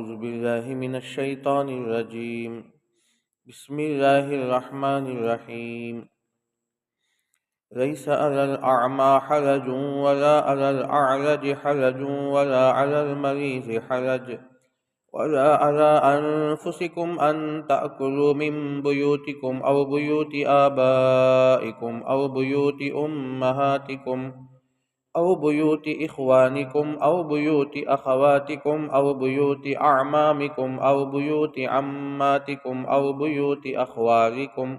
أعوذ بالله من الشيطان الرجيم. بسم الله الرحمن الرحيم. ليس على الأعمى حرج ولا على الأعرج حرج ولا على المريض حرج ولا على أنفسكم أن تأكلوا من بيوتكم أو بيوت آبائكم أو بيوت أمهاتكم أو بيوت إخوانكم أو بيوت أخواتكم أو بيوت أعمامكم أو بيوت عماتكم أو بيوت أخوالكم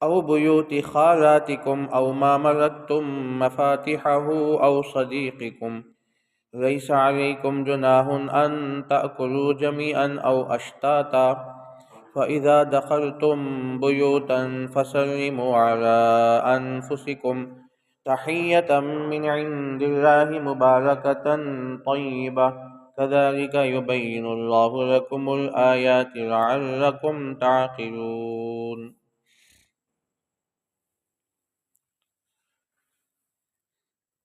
أو بيوت خالاتكم أو ما ملكتم مفاتحه أو صديقكم. ليس عليكم جناح أن تأكلوا جميعا أو أشتاتا، فإذا دخلتم بيوتا فسلموا على أنفسكم تحية من عند الله مباركة طيبة، كذلك يبين الله لكم الآيات لعلكم تعقلون.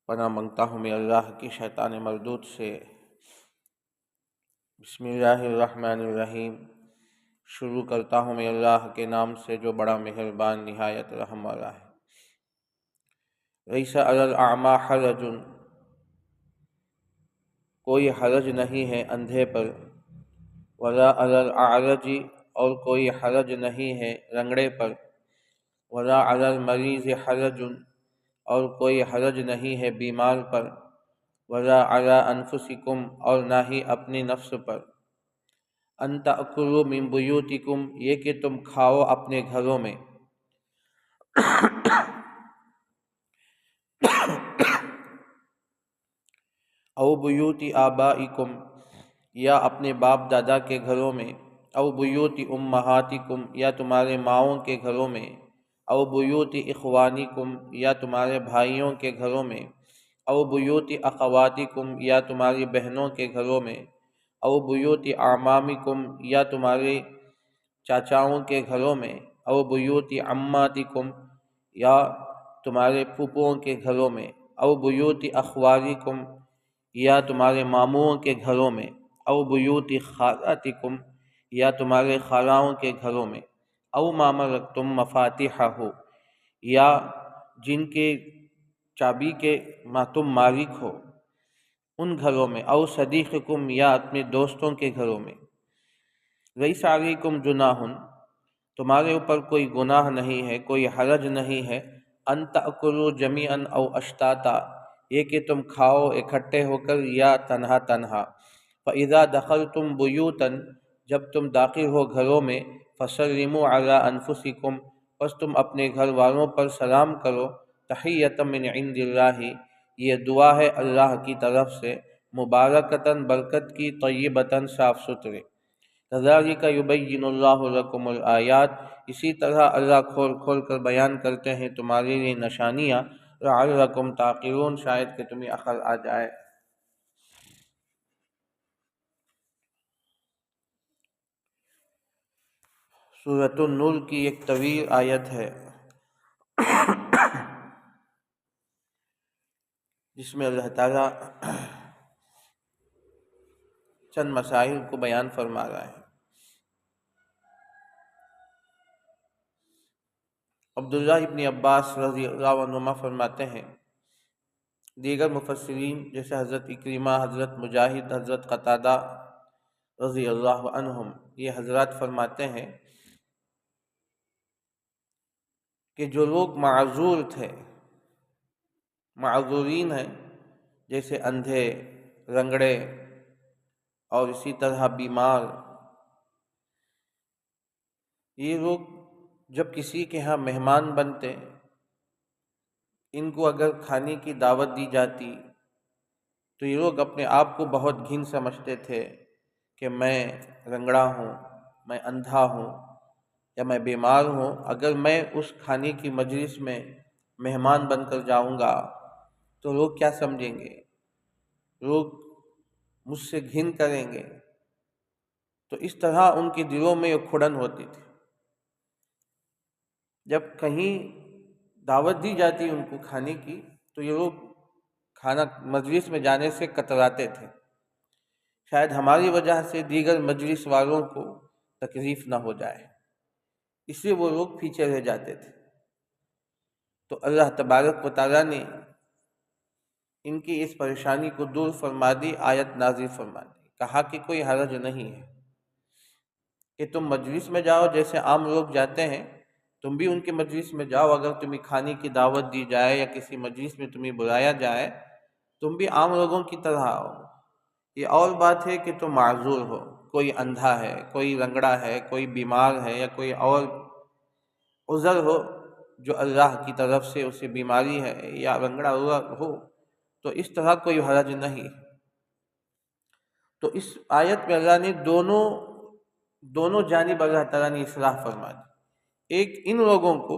پناہ مانگتا ہوں میں اللہ کی شیطان مردود سے۔ بسم اللہ الرحمن الرحیم، شروع کرتا ہوں میں اللہ کے نام سے جو بڑا مہربان نہایت رحم والا ہے۔ لیس علی الاعمی حرج، کوئی حرج نہیں ہے اندھے پر، ولا علی الاعرج، اور کوئی حرج نہیں ہے لنگڑے پر، ولا علی المریض حرج، اور کوئی حرج نہیں ہے بیمار پر، ولا علی انفسکم، اور نہ ہی اپنی نفس پر، ان تأکلوا من بیوتکم، یہ کہ تم کھاؤ اپنے گھروں میں، او بیوت آبائکم، یا اپنے باپ دادا کے گھروں میں، او بیوت امہاتکم، یا تمہارے ماؤں کے گھروں میں، او بیوت اخوانکم، یا تمہارے بھائیوں کے گھروں میں، او بیوت اخواتکم، یا تمہاری بہنوں کے گھروں میں، او بیوت اعمامکم، یا تمہارے چاچاؤں کے گھروں میں، او بیوت عماتکم، یا تمہارے پھوپھوؤں کے گھروں میں، او بیوت اخوالکم، یا تمہارے ماموؤں کے گھروں میں، او بیوت خالاتکم، یا تمہارے خالاؤں کے گھروں میں، او ما ملکتم مفاتحہ، یا جن کے چابی کے تم مالک ہو ان گھروں میں، او صدیقکم، یا اپنے دوستوں کے گھروں میں۔ لیس علیکم جناح، تمہارے اوپر کوئی گناہ نہیں ہے، کوئی حرج نہیں ہے، ان تأکلوا جمیعا او اشتاتا، یہ کہ تم کھاؤ اکٹھے ہو کر یا تنہا تنہا۔ فإذا دخلتم بیوتا، جب تم داخل ہو گھروں میں، فسلموا علی انفسکم، پس تم اپنے گھر والوں پر سلام کرو، تحیۃ من عند اللہ، یہ دعا ہے اللہ کی طرف سے، مبارکتاً برکت کی، طیبتاً صاف ستھرے۔ کذالک یبین اللہ لکم الآیات، اسی طرح اللہ کھول کھول کر بیان کرتے ہیں تمہارے لیے نشانیاں، لعلکم تعقلون، شاید کہ تمہیں عقل آ جائے۔ سورۃ النور کی ایک طویل آیت ہے جس میں اللہ تعالیٰ چند مسائل کو بیان فرما رہا ہے۔ عبداللہ ابن عباس رضی اللہ عنہما فرماتے ہیں، دیگر مفسرین جیسے حضرت اکرمہ، حضرت مجاہد، حضرت قتادہ رضی اللہ عنہم، یہ حضرات فرماتے ہیں کہ جو لوگ معذور تھے، معذورین ہیں، جیسے اندھے، لنگڑے اور اسی طرح بیمار، یہ لوگ جب کسی کے ہاں مہمان بنتے، ان کو اگر کھانے کی دعوت دی جاتی تو یہ لوگ اپنے آپ کو بہت گھن سمجھتے تھے کہ میں لنگڑا ہوں، میں اندھا ہوں، یا میں بیمار ہوں، اگر میں اس کھانے کی مجلس میں مہمان بن کر جاؤں گا تو لوگ کیا سمجھیں گے؟ لوگ مجھ سے گھن کریں گے۔ تو اس طرح ان کے دلوں میں یہ کھڑن ہوتی تھی۔ جب کہیں دعوت دی جاتی ان کو کھانے کی تو یہ لوگ کھانا مجلس میں جانے سے کتراتے تھے۔ شاید ہماری وجہ سے دیگر مجلس والوں کو تکلیف نہ ہو جائے، اس لیے وہ لوگ پیچھے رہ جاتے تھے۔ تو اللہ تبارک و تعالیٰ نے ان کی اس پریشانی کو دور فرما دی، آیت نازل فرما دی، کہا کہ کوئی حرج نہیں ہے کہ تم مجلس میں جاؤ جیسے عام لوگ جاتے ہیں، تم بھی ان کے مجلس میں جاؤ۔ اگر تمہیں کھانے کی دعوت دی جائے یا کسی مجلس میں تمہیں بلایا جائے، تم بھی عام لوگوں کی طرح آؤ۔ یہ اور بات ہے کہ تم معذور ہو، کوئی اندھا ہے، کوئی لنگڑا ہے، کوئی بیمار ہے، یا کوئی اور عذر ہو جو اللہ کی طرف سے اسے بیماری ہے یا لنگڑا ہو، تو اس طرح کوئی حرج نہیں۔ تو اس آیت میں اللہ نے دونوں جانب اللہ تعالیٰ نے اصلاح فرما دی۔ ایک ان لوگوں کو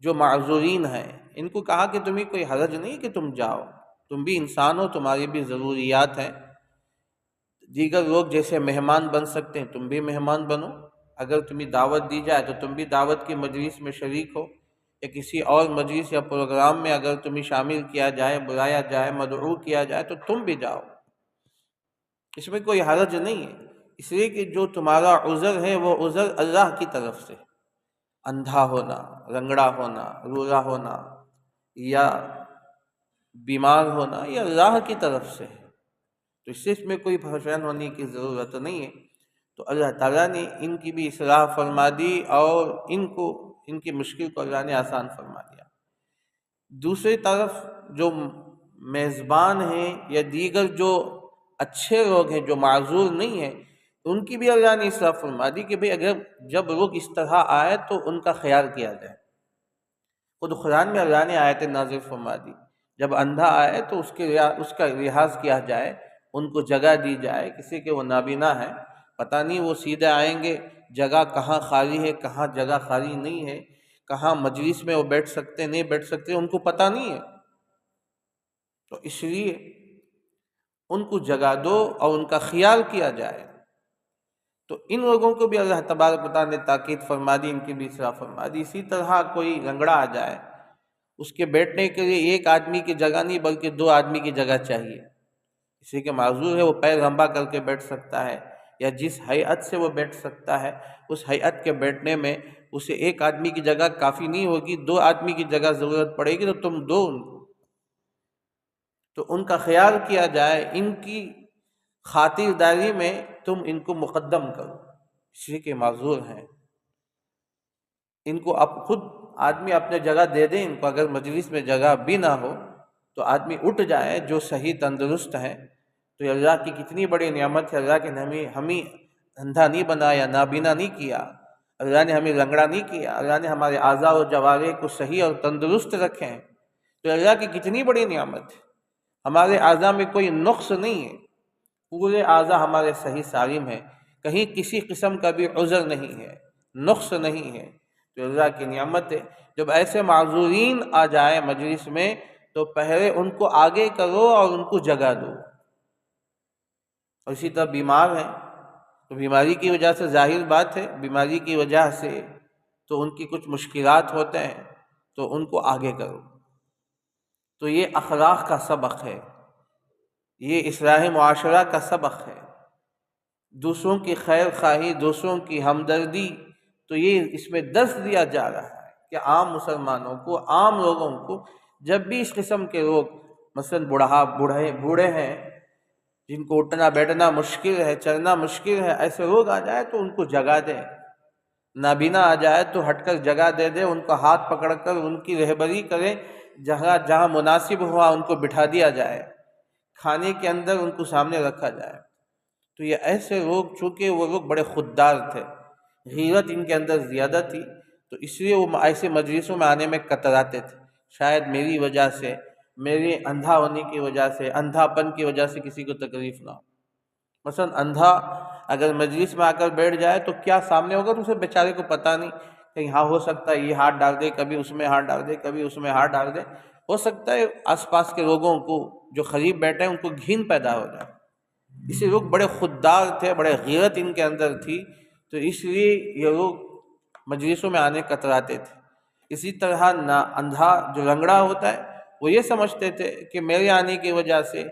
جو معذورین ہیں، ان کو کہا کہ تمہیں کوئی حرج نہیں کہ تم جاؤ، تم بھی انسان ہو، تمہاری بھی ضروریات ہیں۔ دیگر لوگ جیسے مہمان بن سکتے ہیں، تم بھی مہمان بنو۔ اگر تمہیں دعوت دی جائے تو تم بھی دعوت کی مجلس میں شریک ہو، یا کسی اور مجلس یا پروگرام میں اگر تمہیں شامل کیا جائے، بلایا جائے، مدعو کیا جائے تو تم بھی جاؤ، اس میں کوئی حرج نہیں ہے۔ اس لیے کہ جو تمہارا عذر ہے وہ عذر اللہ کی طرف سے، اندھا ہونا، لنگڑا ہونا، لولا ہونا یا بیمار ہونا، یہ اللہ کی طرف سے ہے، تو اس میں کوئی پریشان ہونے کی ضرورت نہیں ہے۔ تو اللہ تعالیٰ نے ان کی بھی اصلاح فرما دی اور ان کی مشکل کو اللہ نے آسان فرما دیا۔ دوسری طرف جو میزبان ہیں یا دیگر جو اچھے لوگ ہیں جو معذور نہیں ہیں، ان کی بھی اللہ نے اصلاح فرما دی کہ اگر جب لوگ اس طرح آئے تو ان کا خیال کیا جائے۔ خود قرآن میں اللہ نے آیت نازل فرما دی، جب اندھا آئے تو اس کا لحاظ کیا جائے، ان کو جگہ دی جائے۔ کسی کے وہ نابینا ہے، پتہ نہیں وہ سیدھے آئیں گے، جگہ کہاں خالی ہے، کہاں جگہ خالی نہیں ہے، کہاں مجلس میں وہ بیٹھ سکتے نہیں بیٹھ سکتے، ان کو پتہ نہیں ہے۔ تو اس لیے ان کو جگہ دو اور ان کا خیال کیا جائے۔ تو ان لوگوں کو بھی اللہ تبارک و تعالیٰ نے تاکید فرما دی، ان کی بھی اصلاح فرما دی۔ اسی طرح کوئی لنگڑا آ جائے، اس کے بیٹھنے کے لیے ایک آدمی کی جگہ نہیں بلکہ 2 آدمی کی جگہ چاہیے۔ کسی کے معذور ہے وہ پیر لمبا کر کے بیٹھ سکتا ہے، یا جس ہیئت سے وہ بیٹھ سکتا ہے اس ہیئت کے بیٹھنے میں اسے ایک آدمی کی جگہ کافی نہیں ہوگی، 2 آدمی کی جگہ ضرورت پڑے گی، تو تم دو ان کو، تو ان کا خیال کیا جائے، ان کی خاطرداری میں تم ان کو مقدم کرو، اس لیے کہ معذور ہیں۔ ان کو اب خود آدمی اپنے جگہ دے دیں ان کو، اگر مجلس میں جگہ بھی نہ ہو تو آدمی اٹھ جائے جو صحیح تندرست ہے، تو اللہ کی کتنی بڑی نعمت ہے۔ اللہ نے ہمیں اندھا نہیں بنایا، نابینا نہیں کیا، اللہ نے ہمیں لنگڑا نہیں کیا، اللہ نے ہمارے اعضاء و جوارح کو صحیح اور تندرست رکھے ہیں، تو اللہ کی کتنی بڑی نعمت ہے۔ ہمارے اعضاء میں کوئی نقص نہیں ہے، پورے اعضاء ہمارے صحیح سالم ہیں، کہیں کسی قسم کا بھی عذر نہیں ہے، نقص نہیں ہے، تو اللہ کی نعمت ہے۔ جب ایسے معذورین آ جائے مجلس میں تو پہلے ان کو آگے کرو اور ان کو جگہ دو۔ اور اسی طرح بیمار ہیں تو بیماری کی وجہ سے ظاہر بات ہے، بیماری کی وجہ سے تو ان کی کچھ مشکلات ہوتے ہیں، تو ان کو آگے کرو۔ تو یہ اخلاق کا سبق ہے، یہ اصلاح معاشرہ کا سبق ہے، دوسروں کی خیر خواہی، دوسروں کی ہمدردی، تو یہ اس میں درس دیا جا رہا ہے کہ عام مسلمانوں کو، عام لوگوں کو جب بھی اس قسم کے لوگ مثلا بوڑھے ہیں جن کو اٹھنا بیٹھنا مشکل ہے، چلنا مشکل ہے، ایسے لوگ آ جائے تو ان کو جگہ دیں۔ نابینا آ جائے تو ہٹ کر جگہ دے دیں، ان کا ہاتھ پکڑ کر ان کی رہبری کریں، جہاں مناسب ہوا ان کو بٹھا دیا جائے، کھانے کے اندر ان کو سامنے رکھا جائے۔ تو یہ ایسے لوگ، چونکہ وہ لوگ بڑے خوددار تھے، غیرت ان کے اندر زیادہ تھی، تو اس لیے وہ ایسے مجلسوں میں آنے میں کتراتے تھے۔ شاید میری وجہ سے، میرے اندھا ہونے کی وجہ سے، اندھا پن کی وجہ سے کسی کو تکلیف نہ ہو۔ مثلا اندھا اگر مجلس میں آ کر بیٹھ جائے تو کیا سامنے ہوگا، تو اسے بیچارے کو پتہ نہیں، کہیں ہاں ہو سکتا ہے یہ ہاتھ ڈال دے، کبھی اس میں ہاتھ ڈال دے، کبھی اس میں ہاتھ ڈال دے، ہو سکتا ہے آس پاس کے لوگوں کو جو قریب بیٹھے ہیں ان کو گھن پیدا ہو جائے۔ اسی لوگ بڑے خوددار تھے، بڑے غیرت ان کے اندر تھی، تو اس لیے یہ لوگ مجلسوں میں آنے کتراتے تھے۔ اسی طرح اندھا جو لنگڑا ہوتا ہے وہ یہ سمجھتے تھے کہ میرے آنے کی وجہ سے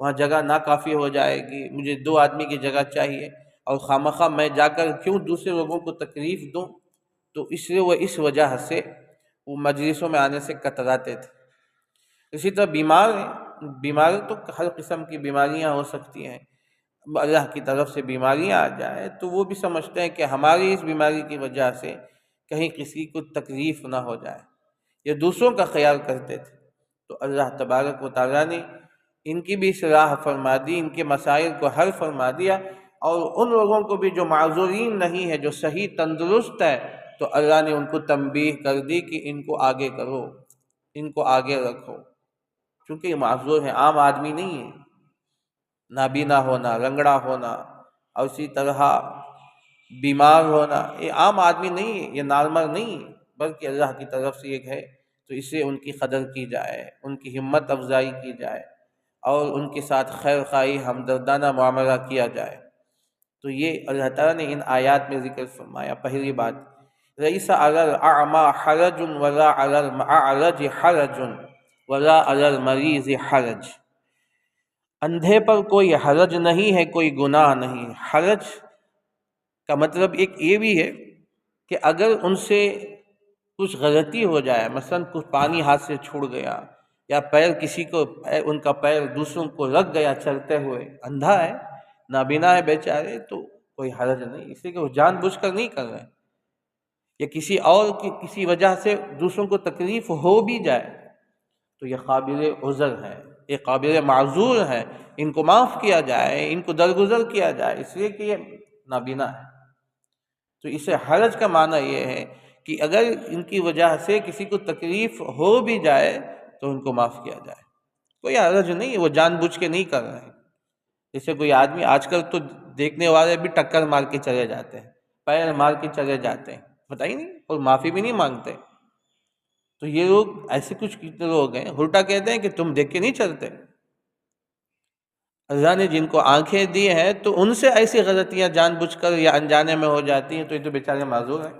وہاں جگہ ناکافی ہو جائے گی، مجھے 2 آدمی کی جگہ چاہیے، اور خواہ میں جا کر کیوں دوسرے لوگوں کو تکلیف دوں؟ تو اس لیے وہ اس وجہ سے وہ مجلسوں میں آنے سے کتراتے تھے۔ اسی طرح بیمار تو ہر قسم کی بیماریاں ہو سکتی ہیں، اللہ کی طرف سے بیماریاں آ جائے تو وہ بھی سمجھتے ہیں کہ ہماری اس بیماری کی وجہ سے کہیں کسی کو تکلیف نہ ہو جائے، یہ دوسروں کا خیال کرتے تھے۔ تو اللہ تبارک و تعالیٰ نے ان کی بھی اصلاح فرما دی، ان کے مسائل کو حل فرما دیا، اور ان لوگوں کو بھی جو معذورین نہیں ہے، جو صحیح تندرست ہے، تو اللہ نے ان کو تنبیہ کر دی کہ ان کو آگے کرو، ان کو آگے رکھو، چونکہ یہ معذور ہیں، عام آدمی نہیں ہے۔ نابینا ہونا، لنگڑا ہونا، اور اسی طرح بیمار ہونا، یہ عام آدمی نہیں ہے، یہ نارمل نہیں ہے، بلکہ اللہ کی طرف سے ایک ہے۔ تو اس سے ان کی قدر کی جائے، ان کی ہمت افزائی کی جائے، اور ان کے ساتھ خیر خواہی ہمدردانہ معاملہ کیا جائے۔ تو یہ اللہ تعالیٰ نے ان آیات میں ذکر فرمایا۔ پہلی بات، لَيْسَ عَلَى الْأَعْمَى حَرَجٌ وَلَا عَلَى الْأَعْرَجِ حَرَجٌ وَلَا عَلَى الْمَرِيضِ حَرَجٌ۔ اندھے پر کوئی حرج نہیں ہے، کوئی گناہ نہیں۔ حرج کا مطلب ایک یہ بھی ہے کہ اگر ان سے کچھ غلطی ہو جائے، مثلا کچھ پانی ہاتھ سے چھوڑ گیا، یا پیر کسی کو، ان کا پیر دوسروں کو لگ گیا چلتے ہوئے، اندھا ہے، نابینا ہے بیچارے، تو کوئی حرج نہیں، اس لیے کہ وہ جان بوجھ کر نہیں کر رہے، یا کسی اور کی کسی وجہ سے دوسروں کو تکلیف ہو بھی جائے تو یہ قابل عذر ہے، یہ قابل معذور ہے، ان کو معاف کیا جائے، ان کو درگزر کیا جائے، اس لیے کہ یہ نابینا ہے۔ تو اسے حرج کا معنی یہ ہے کہ اگر ان کی وجہ سے کسی کو تکلیف ہو بھی جائے تو ان کو معاف کیا جائے، کوئی حرج نہیں ہے، وہ جان بوجھ کے نہیں کر رہے ہیں۔ جیسے کوئی آدمی، آج کل تو دیکھنے والے بھی ٹکر مار کے چلے جاتے ہیں، پیر مار کے چلے جاتے ہیں، پتہ ہی نہیں، اور معافی بھی نہیں مانگتے۔ تو یہ لوگ ایسے کچھ کتنے لوگ ہیں، الٹا کہتے ہیں کہ تم دیکھ کے نہیں چلتے۔ اللہ نے جن کو آنکھیں دی ہیں تو ان سے ایسی غلطیاں جان بوجھ کر یا انجانے میں ہو جاتی ہیں، تو یہ تو بیچارے معذور ہیں،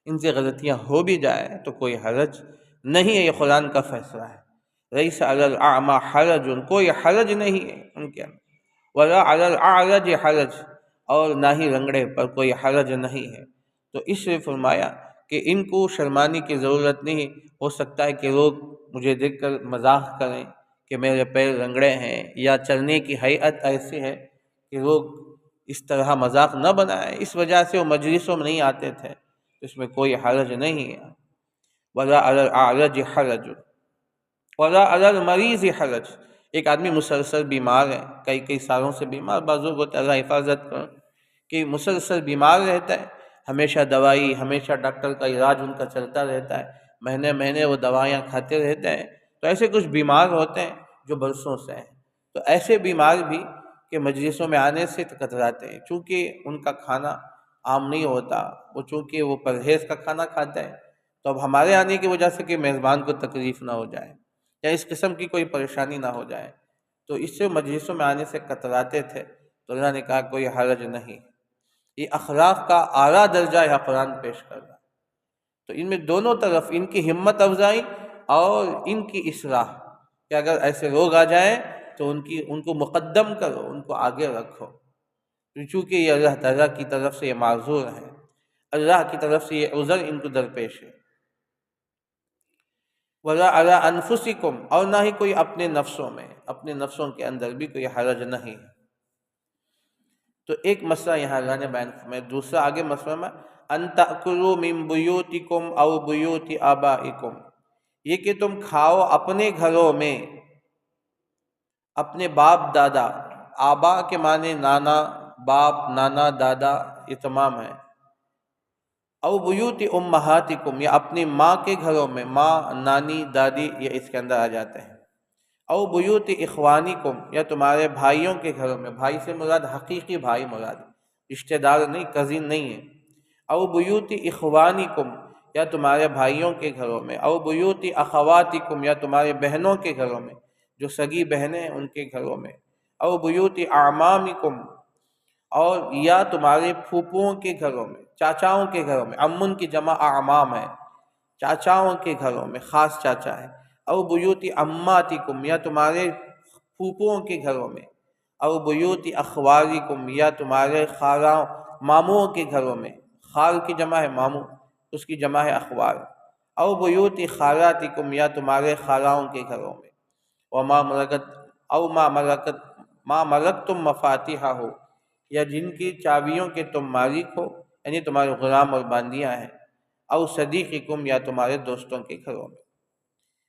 ان سے غلطیاں ہو بھی جائے تو کوئی حرج نہیں ہے، یہ قرآن کا فیصلہ ہے۔ لَيْسَ عَلَى الْأَعْمَى حَرَجٌ، کوئی حرج نہیں ہے ان کے اندر، وَلَا عَلَى الْأَعْرَجِ حَرَجٌ، اور نہ ہی لنگڑے پر کوئی حرج نہیں ہے۔ تو اس سے فرمایا کہ ان کو شرمانے کی ضرورت نہیں، ہو سکتا ہے کہ لوگ مجھے دیکھ کر مذاق کریں کہ میرے پیر لنگڑے ہیں، یا چلنے کی ہیئت ایسی ہے کہ لوگ اس طرح مذاق نہ بنائیں، اس وجہ سے وہ مجلسوں میں نہیں آتے تھے، اس میں کوئی حرج نہیں ہے۔ وَلَا عَلَى الْأَعْرَجِ حَرَجٌ وَلَا عَلَى الْمَرِيضِ حَرَجٌ، ایک آدمی مسلسل بیمار ہے، کئی سالوں سے بیمار، بعض لوگ ہوتے ہیں، اللہ حفاظت کر، کہ مسلسل بیمار رہتا ہے، ہمیشہ دوائی، ہمیشہ ڈاکٹر کا علاج ان کا چلتا رہتا ہے، مہینے وہ دوائیاں کھاتے رہتے ہیں۔ تو ایسے کچھ بیمار ہوتے ہیں جو برسوں سے ہیں، تو ایسے بیمار بھی کہ مجلسوں میں آنے سے کتراتے ہیں، چونکہ ان کا کھانا عام نہیں ہوتا، وہ چونکہ وہ پرہیز کا کھانا کھاتے ہیں، تو اب ہمارے آنے کی وجہ سے کہ میزبان کو تکلیف نہ ہو جائے، یا اس قسم کی کوئی پریشانی نہ ہو جائے، تو اس سے مجلسوں میں آنے سے کتراتے تھے۔ تو اللہ نے کہا کوئی حرج نہیں۔ یہ اخلاق کا اعلیٰ درجہ ہے قرآن پیش کر رہا ہے۔ تو ان میں دونوں طرف، ان کی ہمت افزائی اور ان کی اصلاح، کہ اگر ایسے لوگ آ جائیں تو ان کو مقدم کرو، ان کو آگے رکھو، چونکہ یہ اللہ تعالیٰ کی طرف سے یہ معذور ہے، اللہ کی طرف سے یہ عذر ان کو درپیش ہے۔ وَلَا عَلَىٰ أَنفُسِكُمْ، اور نہ ہی کوئی اپنے نفسوں میں، اپنے نفسوں کے اندر بھی کوئی حرج نہیں ہے۔ تو ایک مسئلہ یہاں اللہ نے بیان فرمایا، دوسرا آگے مسئلہ میں أَن تَأْكُلُوا مِن بُيُوتِكُمْ أَوْ بُيُوتِ آبَائِكُمْ، یہ کہ تم کھاؤ اپنے گھروں میں، اپنے باپ دادا، آبا کے معنی نانا، باپ، نانا، دادا، یہ تمام ہے، او بیوت امہاتکم، یا اپنی ماں کے گھروں میں، ماں، نانی، دادی، یہ اس کے اندر آ جاتے ہیں، او بیوت اخوانکم، یا تمہارے بھائیوں کے گھروں میں، بھائی سے مراد حقیقی بھائی مراد، رشتہ دار نہیں، کزن نہیں ہے، او بیوت اخوانکم، یا تمہارے بھائیوں کے گھروں میں، او بیوت اخواتکم، یا تمہارے بہنوں کے گھروں میں، جو سگی بہنیں ہیں ان کے گھروں میں، او بیوت اعمامکم، اور یا تمہارے پھوپھوؤں کے گھروں میں، چاچاؤں کے گھروں میں، امن کی جمع اعمام ہے، چاچاؤں کے گھروں میں، خاص چاچا ہے، او بیوت اماتکم، یا تمہارے پھوپھوؤں کے گھروں میں، او بیوت اخوالکم یا تمہارے خالاؤں ماموں کے گھروں میں، خال کی جمع ہے ماموں، اس کی جمع ہے اخوال، او بیوت خالاتکم یا تمہارے خالاؤں کے گھروں میں، وما ملکت او ما ملکتم مفاتیحہ ہو یا جن کی چابیوں کے تم مالک ہو، یعنی تمہارے غلام اور باندیاں ہیں، او صدیقکم یا تمہارے دوستوں کے گھروں میں۔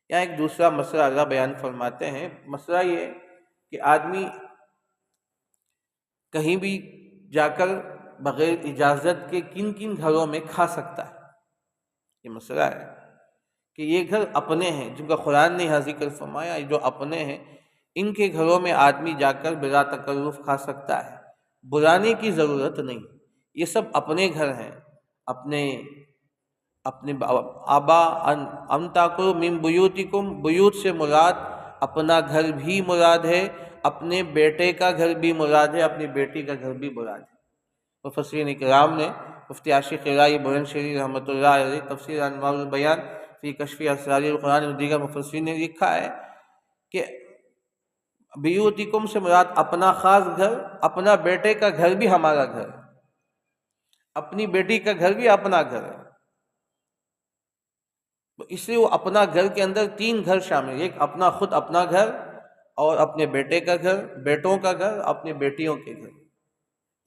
یہاں ایک دوسرا مسئلہ اللہ بیان فرماتے ہیں۔ مسئلہ یہ ہے کہ آدمی کہیں بھی جا کر بغیر اجازت کے کن کن گھروں میں کھا سکتا ہے۔ یہ مسئلہ ہے کہ یہ گھر اپنے ہیں جن کا قرآن نے یہاں ذکر فرمایا، جو اپنے ہیں ان کے گھروں میں آدمی جا کر بلا تکلف کھا سکتا ہے، بلانے کی ضرورت نہیں۔ یہ سب اپنے گھر ہیں، اپنے آبا ان تاکلوا من بیوتکم، بیوت سے مراد اپنا گھر بھی مراد ہے، اپنے بیٹے کا گھر بھی مراد ہے، اپنی بیٹی کا گھر بھی مراد ہے۔ مفسرین اکرام نے، مفتی عاشق الہی بلند شہری رحمۃ اللہ علیہ تفسیر انوار البیان فی کشف اسرار القرآن اور دیگر مفسرین نے لکھا ہے کہ بیوتکم سے مراد اپنا خاص گھر، اپنا بیٹے کا گھر بھی ہمارا گھر ہے، اپنی بیٹی کا گھر بھی اپنا گھر ہے۔ اس لیے وہ اپنا گھر کے اندر تین گھر شامل، ایک اپنا خود اپنا گھر، اور اپنے بیٹے کا گھر، بیٹوں کا گھر، اپنی بیٹیوں کے گھر۔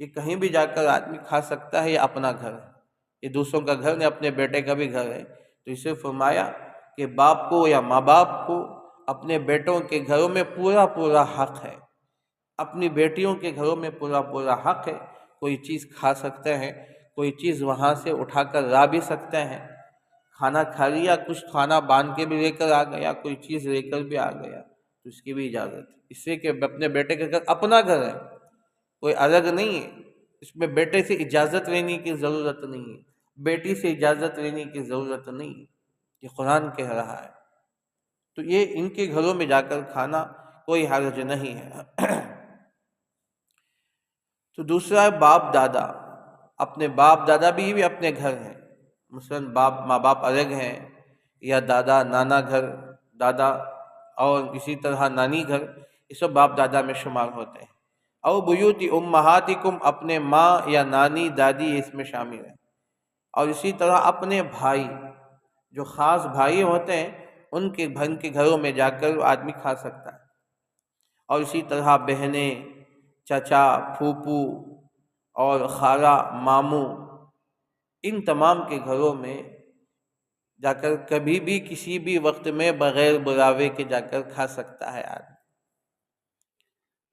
یہ کہیں بھی جا کر آدمی کھا سکتا ہے، یہ اپنا گھر ہے، یہ دوسروں کا گھر نہیں، اپنے بیٹے کا بھی گھر ہے۔ تو اسے فرمایا کہ باپ کو یا ماں باپ کو اپنے بیٹوں کے گھروں میں پورا پورا حق ہے، اپنی بیٹیوں کے گھروں میں پورا پورا حق ہے۔ کوئی چیز کھا سکتے ہیں، کوئی چیز وہاں سے اٹھا کر لا بھی سکتے ہیں، کھانا کھا لیا، کچھ کھانا باندھ کے بھی لے کر آ گیا، کوئی چیز لے کر بھی آ گیا، تو اس کی بھی اجازت ہے، اس سے کہ اپنے بیٹے کا گھر اپنا گھر ہے، کوئی الگ نہیں ہے۔ اس میں بیٹے سے اجازت لینے کی ضرورت نہیں ہے، بیٹی سے اجازت لینے کی ضرورت نہیں ہے، یہ قرآن کہہ رہا ہے۔ تو یہ ان کے گھروں میں جا کر کھانا کوئی حرج نہیں ہے۔ تو دوسرا ہے باپ دادا، اپنے باپ دادا بھی اپنے گھر ہیں، مثلاً ماں باپ الگ ہیں، یا دادا نانا گھر، دادا اور اسی طرح نانی گھر، یہ سب باپ دادا میں شمار ہوتے ہیں۔ او بیوت امہاتکم، اپنے ماں یا نانی دادی اس میں شامل ہیں، اور اسی طرح اپنے بھائی، جو خاص بھائی ہوتے ہیں ان کے گھروں میں جا کر آدمی کھا سکتا ہے، اور اسی طرح بہنیں، چچا، پھوپھو اور خالہ، ماموں، ان تمام کے گھروں میں جا کر کبھی بھی کسی بھی وقت میں بغیر بلاوے کے جا کر کھا سکتا ہے آدمی۔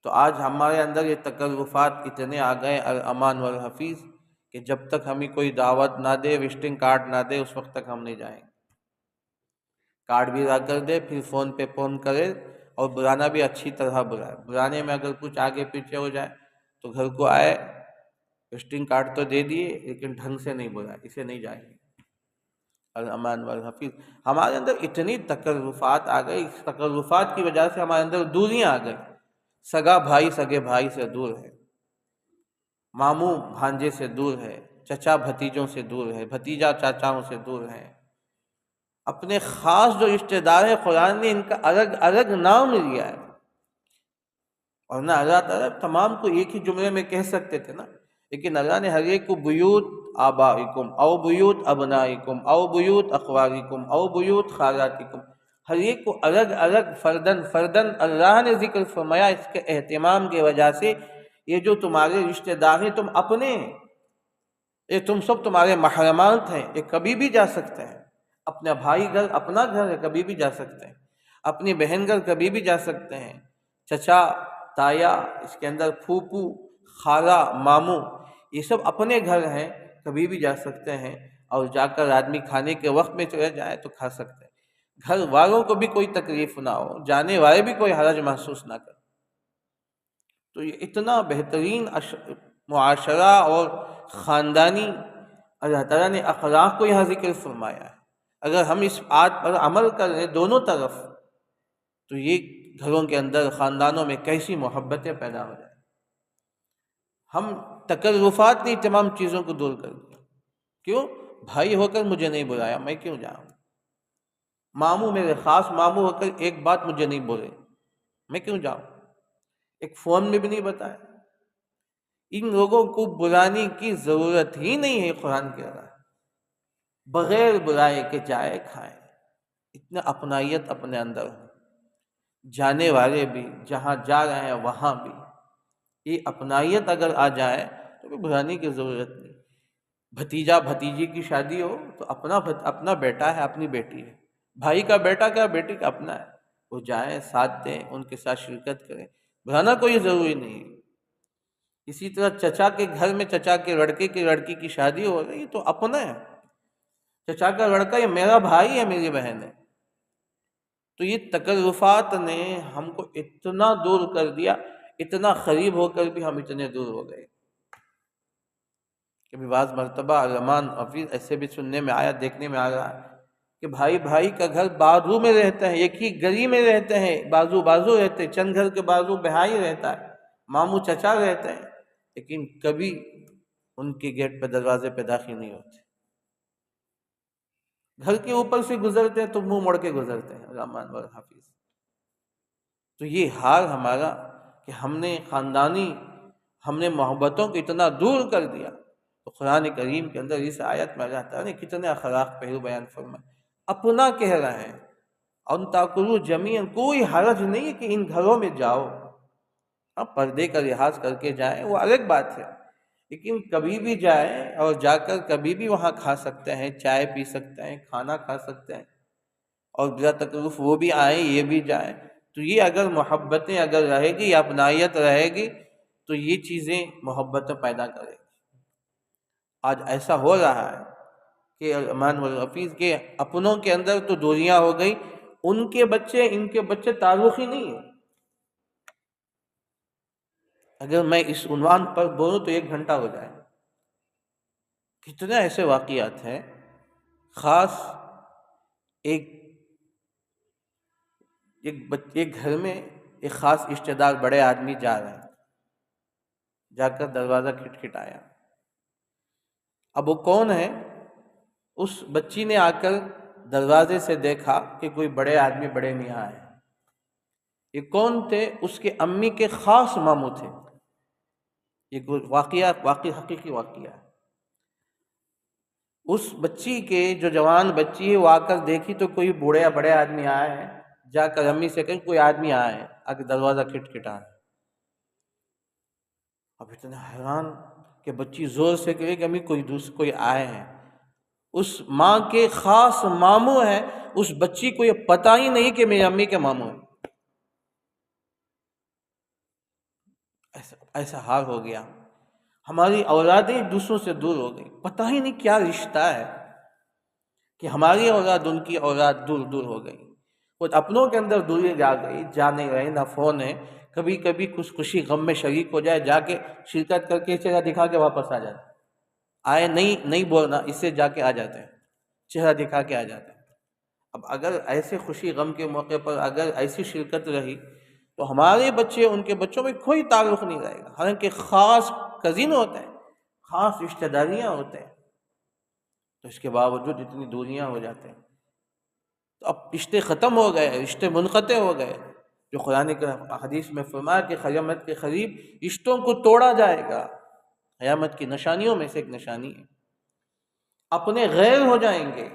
تو آج ہمارے اندر یہ تکلفات اتنے آ گئے الامان والحفیظ کہ جب تک ہمیں کوئی دعوت نہ دے، وزٹنگ کارڈ نہ دے، اس وقت تک ہم نہیں جائیں گے۔ کارڈ بھی لا کر دے، پھر فون پہ فون کرے، اور بلانا بھی اچھی طرح بلائے۔ بلانے میں اگر کچھ آگے پیچھے ہو جائے تو گھر کو آئے، وزٹنگ کارڈ تو دے دیے لیکن ڈھنگ سے نہیں بلائے، اسے نہیں جائیں گے۔ الامان والحفیظ، ہمارے اندر اتنی تکلفات آ گئی، اس تکلفات کی وجہ سے ہمارے اندر دوریاں آ گئی۔ سگا بھائی سگے بھائی سے دور ہے، ماموں بھانجے سے دور ہے، چچا بھتیجوں سے دور ہے، بھتیجا چاچاؤں سے دور ہے۔ اپنے خاص جو رشتہ دار ہیں، قرآن نے ان کا الگ الگ نام لیا ہے، اور نہ اللہ تعالیٰ تمام کو ایک ہی جملے میں کہہ سکتے تھے نا، لیکن اللہ نے ہر ایک کو بیوت آبائکم او بیوت ابنائکم او بیوت اخوالکم او بیوت خالاتکم، ہر ایک کو الگ الگ فردن فردن اللہ نے ذکر فرمایا۔ اس کے اہتمام کی وجہ سے یہ جو تمہارے رشتہ دار ہیں تم اپنے ہیں، یہ تم سب تمہارے محرمات ہیں، یہ کبھی بھی جا سکتے ہیں۔ اپنا بھائی گھر اپنا گھر ہے، کبھی بھی جا سکتے ہیں، اپنی بہن گھر کبھی بھی جا سکتے ہیں، چچا، تایا، اس کے اندر پھوپھو، خالہ، ماموں، یہ سب اپنے گھر ہیں، کبھی بھی جا سکتے ہیں، اور جا کر آدمی کھانے کے وقت میں چلے جائے تو کھا سکتے ہیں، گھر والوں کو بھی کوئی تکلیف نہ ہو، جانے والے بھی کوئی حرج محسوس نہ کریں۔ تو یہ اتنا بہترین معاشرہ اور خاندانی اللہ تعالیٰ نے اخلاق کو یہاں ذکر فرمایا ہے۔ اگر ہم اس بات پر عمل کر رہے دونوں طرف، تو یہ گھروں کے اندر، خاندانوں میں کیسی محبتیں پیدا ہو جائیں۔ ہم تکلفات نے تمام چیزوں کو دور کر دیا۔ کیوں؟ بھائی ہو کر مجھے نہیں بلایا، میں کیوں جاؤں؟ ماموں، میرے خاص ماموں ہو کر ایک بات مجھے نہیں بولے، میں کیوں جاؤں؟ ایک فون میں بھی نہیں بتایا۔ ان لوگوں کو بلانے کی ضرورت ہی نہیں ہے، قرآن کہہ رہا ہے بغیر بلائے کے جائے کھائیں، اتنا اپنائیت اپنے اندر ہو، جانے والے بھی جہاں جا رہے ہیں وہاں بھی یہ اپنائیت اگر آ جائے تو کوئی بلانے کی ضرورت نہیں۔ بھتیجا بھتیجی کی شادی ہو تو اپنا بیٹا ہے، اپنی بیٹی ہے، بھائی کا بیٹا کیا بیٹی کا اپنا ہے، وہ جائیں ساتھ دیں، ان کے ساتھ شرکت کریں، بلانا کوئی ضروری نہیں۔ اسی طرح چچا کے گھر میں چچا کے لڑکے کی لڑکی کی شادی ہو رہی تو اپنا ہے، چچا کا لڑکا یہ میرا بھائی ہے، میری بہن ہے۔ تو یہ تکلفات نے ہم کو اتنا دور کر دیا، اتنا قریب ہو کر بھی ہم اتنے دور ہو گئے۔ کبھی بعض مرتبہ علمان حفیظ ایسے بھی سننے میں آیا، دیکھنے میں آ رہا ہے کہ بھائی بھائی کا گھر بازو میں رہتے ہیں، ایک ہی گلی میں رہتے ہیں، بازو بازو رہتے ہیں، چند گھر کے بازو بہائی رہتا ہے، ماموں چچا رہتے ہیں، لیکن کبھی ان کے گیٹ پہ دروازے پہ داخل نہیں ہوتے، گھر کے اوپر سے گزرتے ہیں تو منہ موڑ کے گزرتے ہیں علمان اور حافظ۔ تو یہ حال ہمارا کہ ہم نے خاندانی، ہم نے محبتوں کو اتنا دور کر دیا۔ تو قرآن کریم کے اندر اس آیت میں اللہ تعالیٰ نے کتنے اخلاق پہلو بیان فرمائے، اپنا کہہ رہا ہے، ان تاکلوا جمیعاً، کوئی حرج نہیں ہے کہ ان گھروں میں جاؤ، اب پردے کا لحاظ کر کے جائیں وہ الگ بات ہے، لیکن کبھی بھی جائیں اور جا کر کبھی بھی وہاں کھا سکتے ہیں، چائے پی سکتے ہیں، کھانا کھا سکتے ہیں، اور بلا تکلف وہ بھی آئیں یہ بھی جائیں۔ تو یہ اگر محبتیں اگر رہے گی، اپنائیت رہے گی تو یہ چیزیں محبتیں پیدا کرے گی۔ آج ایسا ہو رہا ہے کہ علمان والحفیظ کے اپنوں کے اندر تو دوریاں ہو گئی، ان کے بچے ان کے بچے تعلق ہی نہیں ہے۔ اگر میں اس عنوان پر بولوں تو 1 گھنٹہ ہو جائے، کتنے ایسے واقعات ہیں۔ خاص ایک گھر میں ایک خاص رشتہ دار بڑے آدمی جا رہے ہیں، جا کر دروازہ کھٹکھٹایا، اب وہ کون ہے؟ اس بچی نے آ کر دروازے سے دیکھا کہ کوئی بڑے آدمی، بڑے میاں آئے۔ یہ کون تھے؟ اس کے امی کے خاص ماموں تھے۔ یہ واقعی حقیقی واقعہ ہے۔ اس بچی کے جو جوان بچی ہے وہ آ کر دیکھی تو کوئی بڑے آدمی آئے ہیں، جا کر امی سے کہیں کوئی آدمی آئے ہیں، آ کے دروازہ کھٹکھٹا ہے۔ اب اتنا حیران کہ بچی زور سے کہے کہ امی کوئی آئے ہیں۔ اس ماں کے خاص ماموں ہیں، اس بچی کو یہ پتہ ہی نہیں کہ میری امی کے ماموں ہیں۔ ایسا حال ہو گیا، ہماری اولادیں ایک دوسروں سے دور ہو گئی، پتہ ہی نہیں کیا رشتہ ہے کہ ہماری اولاد ان کی اولاد دور دور ہو گئی۔ خود اپنوں کے اندر دوری جا گئی، جا نہیں رہے، نہ فون ہے، کبھی کبھی کچھ خوشی غم میں شریک ہو جائے، جا کے شرکت کر کے چہرہ دکھا کے واپس آ جاتے، آئے نہیں بولنا، اس سے جا کے آ جاتے ہیں، چہرہ دکھا کے آ جاتے ہیں۔ اب اگر ایسے خوشی غم کے موقع پر اگر ایسی شرکت رہی تو ہمارے بچے ان کے بچوں میں کوئی تعلق نہیں رہے گا، حالانکہ خاص کزن ہوتے ہیں، خاص رشتہ داریاں ہوتے ہیں، تو اس کے باوجود اتنی دوریاں ہو جاتے ہیں۔ تو اب رشتے ختم ہو گئے، رشتے منقطع ہو گئے، جو قرآن کے حدیث میں فرمایا کہ قیامت کے قریب رشتوں کو توڑا جائے گا، قیامت کی نشانیوں میں سے ایک نشانی ہے، اپنے غیر ہو جائیں گے۔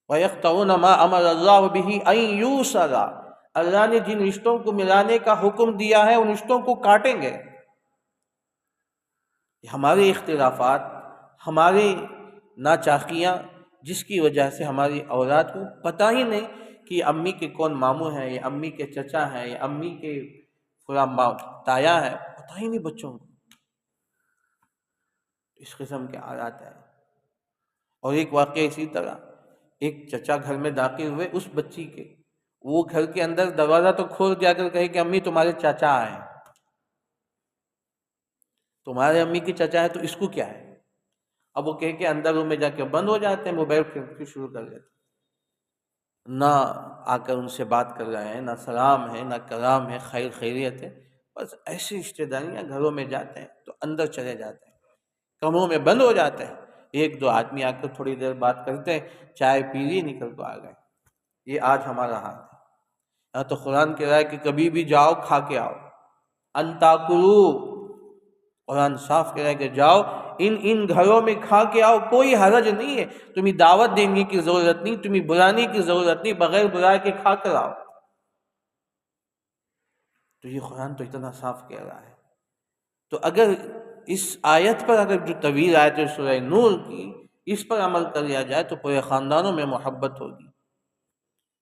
وَيَقْطَعُونَ مَا أَمَرَ اللَّهُ بِهِ أَن يُوصَلَ، اللہ نے جن رشتوں کو ملانے کا حکم دیا ہے ان رشتوں کو کاٹیں گے۔ ہمارے اختلافات، ہماری ناچاقیاں، جس کی وجہ سے ہماری اولاد کو پتہ ہی نہیں کہ امی کے کون ماموں ہیں، یا امی کے چچا ہیں، یا امی کے فلاں تایا ہیں، پتہ ہی نہیں بچوں کو۔ اس قسم کے حالات ہیں۔ اور ایک واقعہ اسی طرح، ایک چچا گھر میں داخل ہوئے اس بچی کے، وہ گھر کے اندر دروازہ تو کھول جا کر کہے کہ امی تمہارے چاچا آئے ہیں، تمہارے امی کی چچا ہے تو اس کو کیا ہے؟ اب وہ کہے کہ اندر روم میں جا کے بند ہو جاتے ہیں، موبائل پھر شروع کر دیتے ہیں، نہ آ کر ان سے بات کر رہے ہیں، نہ سلام ہے، نہ کلام ہے، خیر خیریت ہے، بس ایسی رشتہ داریاں گھروں میں جاتے ہیں تو اندر چلے جاتے ہیں، کمروں میں بند ہو جاتے ہیں، 1-2 آدمی آ کر تھوڑی دیر بات کرتے ہیں، چائے پی لی، نکل کو آ گئے۔ یہ آج ہمارا حال ہے۔ تو قرآن کہہ رہا ہے کہ کبھی بھی جاؤ کھا کے آؤ، انتاکلو، قرآن صاف کہہ رہا ہے کہ جاؤ ان گھروں میں کھا کے آؤ، کوئی حرج نہیں ہے، تمہیں دعوت دینے کی ضرورت نہیں، تمہیں بلانے کی ضرورت نہیں، بغیر بلائے کے کھا کر آؤ۔ تو یہ قرآن تو اتنا صاف کہہ رہا ہے۔ تو اگر اس آیت پر، اگر جو طویل آیت ہے سورہ نور کی، اس پر عمل کر لیا جائے تو پورے خاندانوں میں محبت ہوگی،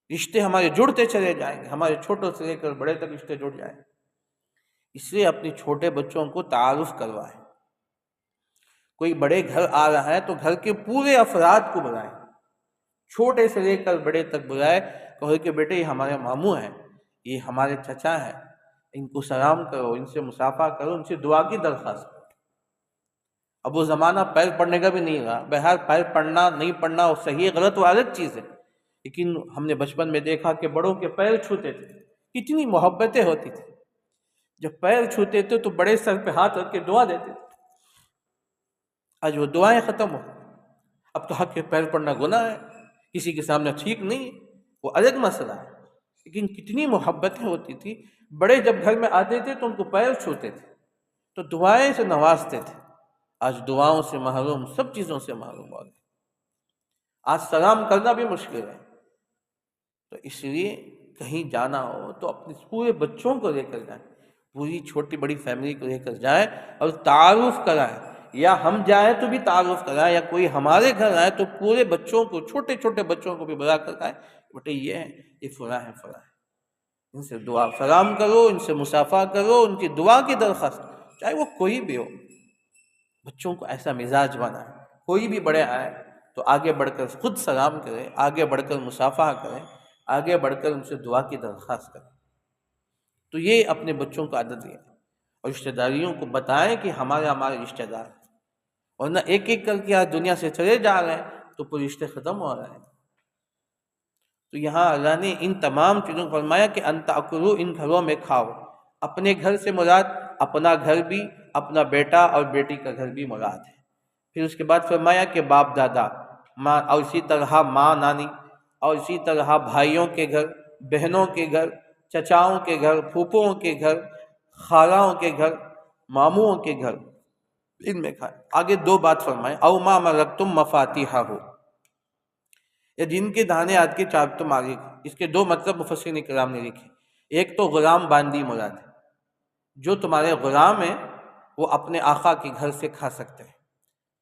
رشتے ہمارے جڑتے چلے جائیں گے، ہمارے چھوٹوں سے لے کر بڑے تک رشتے جڑ جائیں گے۔ اس لیے اپنے چھوٹے بچوں کو تعارف کروائیں۔ کوئی بڑے گھر آ رہا ہے تو گھر کے پورے افراد کو بلائیں، چھوٹے سے لے کر بڑے تک بلائے، کہو کہ بیٹے یہ ہمارے ماموں ہیں، یہ ہمارے چچا ہیں، ان کو سلام کرو، ان سے مصافحہ کرو، ان سے دعا کی درخواست کرو۔ اب وہ زمانہ پیر پڑنے کا بھی نہیں رہا، بہرحال پیر پڑنا نہیں پڑنا وہ صحیح غلط وہ الگ چیز ہے، لیکن ہم نے بچپن میں دیکھا کہ بڑوں کے پیر چھوتے تھے، کتنی محبتیں ہوتی تھی۔ جب پیر چھوتے تھے تو بڑے سر پہ ہاتھ رکھ کے دعا دیتے تھے۔ آج وہ دعائیں ختم ہو، اب تو حق کے پیر پڑنا گناہ ہے، کسی کے سامنے ٹھیک نہیں، وہ الگ مسئلہ ہے، لیکن کتنی محبتیں ہوتی تھی۔ بڑے جب گھر میں آتے تھے تو ان کو پیر چھوتے تھے، تو دعائیں سے نوازتے تھے۔ آج دعاؤں سے محروم، سب چیزوں سے محروم ہو گئے۔ آج سلام کرنا بھی مشکل ہے۔ تو اس لیے کہیں جانا ہو تو اپنے پورے بچوں کو لے کر جائیں، پوری چھوٹی بڑی فیملی کو لے کر جائیں اور تعارف کرائیں، یا ہم جائیں تو بھی تعارف کرائیں، یا کوئی ہمارے گھر آئے تو پورے بچوں کو، چھوٹے چھوٹے بچوں کو بھی بلا کر کہیں بیٹے یہ ہے، یہ فلاں ہے، فلاں ہے، ان سے دعا سلام کرو، ان سے مصافحہ کرو، ان کی دعا کی درخواست، چاہے وہ کوئی بھی ہو۔ بچوں کو ایسا مزاج بنائیں، کوئی بھی بڑے آئے تو آگے بڑھ کر خود سلام کرے، آگے بڑھ کر مصافحہ کریں، آگے بڑھ کر ان سے دعا کی درخواست کریں۔ تو یہ اپنے بچوں کو عادت دیں، اور رشتہ داریوں کو بتائیں کہ ہمارے رشتہ دار ہیں، ورنہ ایک ایک کر کے آج دنیا سے چلے جا رہے ہیں تو پورے رشتے ختم ہو رہے ہیں۔ تو یہاں اللہ نے ان تمام چیزوں کو فرمایا کہ ان تاکلوا، ان گھروں میں کھاؤ۔ اپنے گھر سے مراد اپنا گھر بھی، اپنا بیٹا اور بیٹی کا گھر بھی مراد ہے۔ پھر اس کے بعد فرمایا کہ باپ دادا، ماں، اور اسی طرح ماں نانی، اور اسی طرح بھائیوں کے گھر، بہنوں کے گھر، چچاؤں کے گھر، پھوپھوؤں کے گھر، خالاؤں کے گھر، ماموؤں کے گھر، ان میں کھائے۔ آگے دو بات فرمائے، او ما ملکتم مفاتیحہ، یا جن کے دانے آج کے چابک مالک۔ اس کے دو مطلب مفسرین کرام نے لکھے۔ ایک تو غلام باندی مراد ہے، جو تمہارے غلام ہیں وہ اپنے آقا کے گھر سے کھا سکتے ہیں،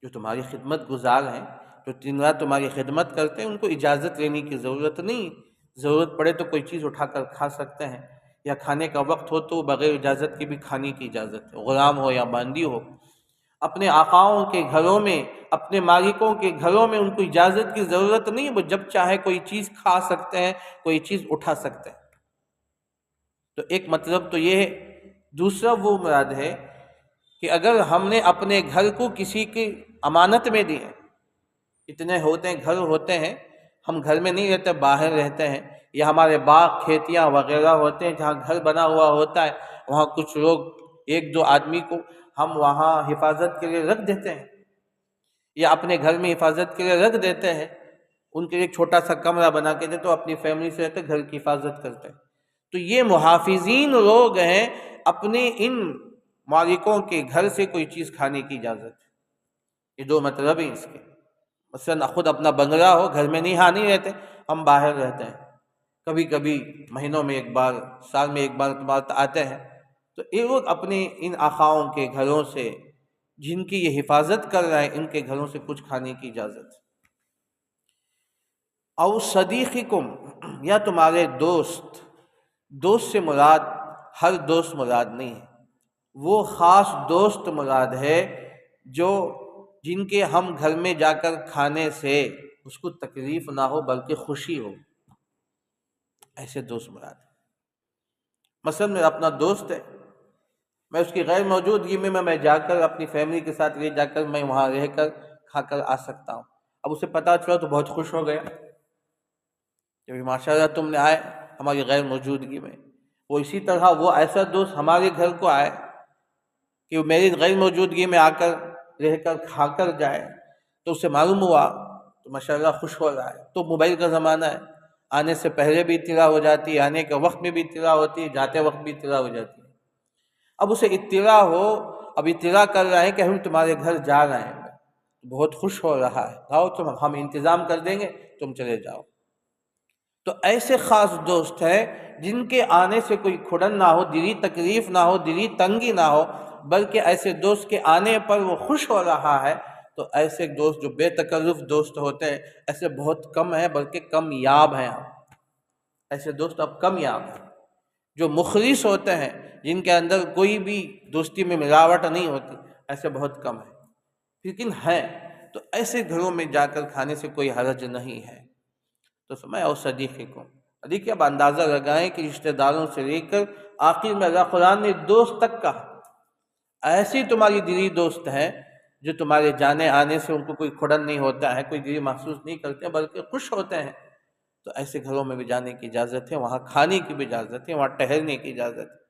جو تمہاری خدمت گزار ہیں، جو دن رات تمہاری خدمت کرتے ہیں، ان کو اجازت لینے کی ضرورت نہیں، ضرورت پڑے تو کوئی چیز اٹھا کر کھا سکتے ہیں، یا کھانے کا وقت ہو تو بغیر اجازت کے بھی کھانے کی اجازت ہے، غلام ہو یا باندی ہو۔ اپنے آقاؤں کے گھروں میں، اپنے مالکوں کے گھروں میں ان کو اجازت کی ضرورت نہیں، وہ جب چاہے کوئی چیز کھا سکتے ہیں، کوئی چیز اٹھا سکتے ہیں۔ تو ایک مطلب تو یہ ہے۔ دوسرا وہ مراد ہے کہ اگر ہم نے اپنے گھر کو کسی کی امانت میں دی ہے، اتنے ہوتے ہیں گھر ہوتے ہیں، ہم گھر میں نہیں رہتے، باہر رہتے ہیں، یا ہمارے باغ کھیتیاں وغیرہ ہوتے ہیں جہاں گھر بنا ہوا ہوتا ہے، وہاں کچھ لوگ، ایک دو آدمی کو ہم وہاں حفاظت کے لیے رکھ دیتے ہیں، یا اپنے گھر میں حفاظت کے لیے رکھ دیتے ہیں، ان کے لیے ایک چھوٹا سا کمرہ بنا کے دیتے، تو اپنی فیملی سے رہتے، گھر کی حفاظت کرتے ہیں۔ تو یہ محافظین لوگ ہیں، اپنے ان مالکوں کے گھر سے کوئی چیز کھانے کی اجازت ہے۔ یہ دو مطلب ہیں اس کے۔ مثلا خود اپنا بنگلہ ہو، گھر میں نہیں رہتے، ہم باہر رہتے ہیں، کبھی کبھی مہینوں میں ایک بار، سال میں ایک بار آتے ہیں، تو یہ لوگ اپنے ان آقاؤں کے گھروں سے، جن کی یہ حفاظت کر رہے ہیں، ان کے گھروں سے کچھ کھانے کی اجازت ہے۔ او صدیقکم، یا تمہارے دوست۔ دوست سے مراد ہر دوست مراد نہیں ہے، وہ خاص دوست مراد ہے جو جن کے ہم گھر میں جا کر کھانے سے اس کو تکلیف نہ ہو بلکہ خوشی ہو، ایسے دوست مراد ہے۔ مثلا میرا اپنا دوست ہے، میں اس کی غیر موجودگی میں جا کر اپنی فیملی کے ساتھ لے جا کر میں وہاں رہ کر کھا کر آ سکتا ہوں۔ اب اسے پتہ چلا تو بہت خوش ہو گیا کہ ماشاءاللہ تم نے آئے ہماری غیر موجودگی میں۔ وہ اسی طرح وہ ایسا دوست ہمارے گھر کو آئے کہ وہ میری غیر موجودگی میں آ کر رہ کر کھا کر جائے، تو اسے معلوم ہوا تو ماشاءاللہ خوش ہو رہا ہے۔ تو موبائل کا زمانہ ہے، آنے سے پہلے بھی اطلاع ہو جاتی ہے، آنے کے وقت میں بھی اطلاع ہوتی ہے، جاتے وقت بھی اطلاع ہو جاتی ہے۔ اب اسے اطلاع ہو، اب اطلاع کر رہے ہیں کہ ہم تمہارے گھر جا رہے ہیں، بہت خوش ہو رہا ہے، آؤ تم، ہم انتظام کر دیں گے، تم چلے جاؤ۔ تو ایسے خاص دوست ہیں جن کے آنے سے کوئی کھڑن نہ ہو، دلی تکلیف نہ ہو، دلی تنگی نہ ہو، بلکہ ایسے دوست کے آنے پر وہ خوش ہو رہا ہے۔ تو ایسے دوست جو بے تکلف دوست ہوتے ہیں، ایسے بہت کم ہیں، بلکہ کم یاب ہیں۔ ایسے دوست اب کم یاب ہیں۔ جو مخلص ہوتے ہیں، جن کے اندر کوئی بھی دوستی میں ملاوٹ نہیں ہوتی، ایسے بہت کم ہیں، لیکن ہیں۔ تو ایسے گھروں میں جا کر کھانے سے کوئی حرج نہیں ہے۔ تو سمے اور صدیقکم، دیکھیے اب اندازہ لگائیں کہ رشتہ داروں سے لے کر آخر میں اللہ قرآن نے دوست تک کہا، ایسی تمہاری دلی دوست ہیں جو تمہارے جانے آنے سے ان کو کوئی کھڑن نہیں ہوتا ہے، کوئی دلی محسوس نہیں کرتے، بلکہ خوش ہوتے ہیں۔ تو ایسے گھروں میں بھی جانے کی اجازت ہے، وہاں کھانے کی بھی اجازت ہے، وہاں ٹہلنے کی اجازت ہے۔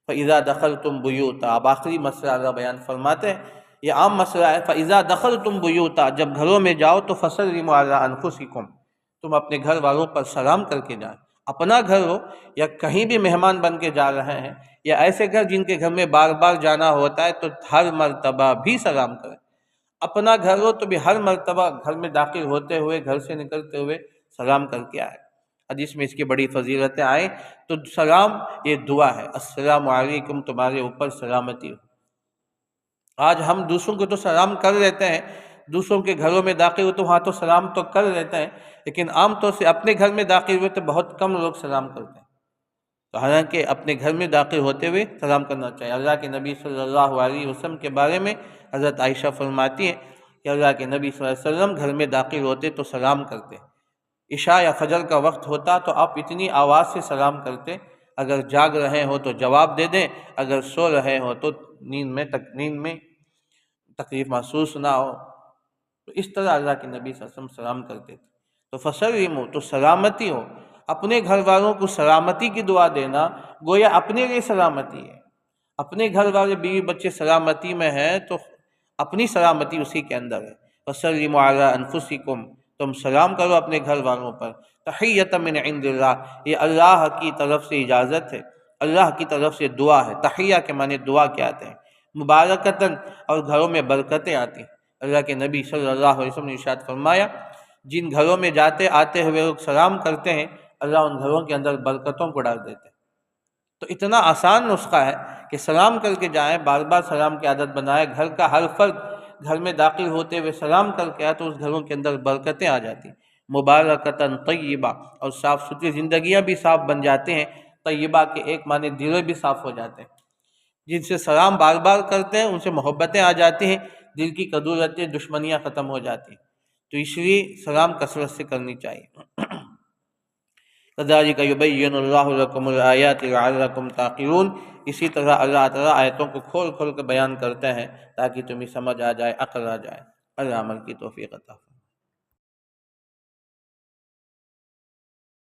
فَإِذَا دَخَلْتُمْ بُيُوتًا، اب آخری مسئلہ اللہ بیان فرماتے ہیں، یہ عام مسئلہ ہے۔ فَإِذَا دَخَلْتُمْ بُيُوتًا، جب گھروں میں جاؤ تو فَسَلِّمُوا عَلَىٰ أَنفُسِكُمْ، تم اپنے گھر والوں پر سلام کر کے جائیں۔ اپنا گھر ہو یا کہیں بھی مہمان بن کے جا رہے ہیں، یا ایسے گھر جن کے گھر میں بار بار جانا ہوتا ہے، تو ہر مرتبہ بھی سلام کریں۔ اپنا گھر ہو تو بھی ہر مرتبہ گھر میں داخل ہوتے ہوئے، گھر سے نکلتے ہوئے سلام کر کے آئے۔ حدیث میں اس کی بڑی فضیلتیں آئیں۔ تو سلام یہ دعا ہے، السلام علیکم، تمہارے اوپر سلامتی ہو۔ آج ہم دوسروں کو تو سلام کر لیتے ہیں، دوسروں کے گھروں میں داخل ہو تو وہاں تو سلام تو کر لیتے ہیں، لیکن عام طور سے اپنے گھر میں داخل ہوئے تو بہت کم لوگ سلام کرتے ہیں۔ تو حالانکہ اپنے گھر میں داخل ہوتے ہوئے سلام کرنا چاہیے۔ اللہ کے نبی صلی اللہ علیہ وسلم کے بارے میں حضرت عائشہ فرماتی ہیں کہ اللہ کے نبی صلی اللہ علیہ وسلم گھر میں داخل ہوتے تو سلام کرتے، عشاء یا فجر کا وقت ہوتا تو آپ اتنی آواز سے سلام کرتے، اگر جاگ رہے ہو تو جواب دے دیں، اگر سو رہے ہو تو نیند میں تکلیف محسوس نہ ہو۔ تو اس طرح اللہ کے نبی صلی اللہ علیہ وسلم سلام کرتے تھے۔ تو فسلموا، تو سلامتی ہو، اپنے گھر والوں کو سلامتی کی دعا دینا گویا اپنے لیے سلامتی ہے۔ اپنے گھر والے بیوی بچے سلامتی میں ہیں تو اپنی سلامتی اسی کے اندر ہے۔ فسلموا علی انفسکم، تم سلام کرو اپنے گھر والوں پر۔ تحیۃ من عند اللہ، یہ اللہ کی طرف سے اجازت ہے، اللہ کی طرف سے دعا ہے۔ تحیہ کے معنی دعا کے آتے ہیں، مبارکتاً، اور گھروں میں برکتیں آتی ہیں۔ اللہ کے نبی صلی اللہ علیہ وسلم نے ارشاد فرمایا، جن گھروں میں جاتے آتے ہوئے لوگ سلام کرتے ہیں، اللہ ان گھروں کے اندر برکتوں کو ڈال دیتے ہیں۔ تو اتنا آسان نسخہ ہے کہ سلام کر کے جائیں، بار بار سلام کی عادت بنائیں، گھر کا ہر فرد گھر میں داخل ہوتے ہوئے سلام کر کے آئے تو اس گھروں کے اندر برکتیں آ جاتی ہیں، مبارکتاً طیبہ، اور صاف ستھری زندگیاں بھی صاف بن جاتے ہیں۔ طیبہ کے ایک معنی دل بھی صاف ہو جاتے ہیں، جن سے سلام بار بار کرتے ہیں ان سے محبتیں آ جاتی ہیں، دل کی کدورتیں، دشمنیاں ختم ہو جاتی ہیں۔ تو اس لیے سلام کثرت سے کرنی چاہیے۔ کذالک یبین اللہ لکم الآیات لعلکم تعقلون، اسی طرح اللہ تعالیٰ آیتوں کو کھول کھول کر بیان کرتے ہیں تاکہ تمہیں سمجھ آ جائے، عقل آ جائے۔ اللہ عمل کی توفیق عطا فرمائے۔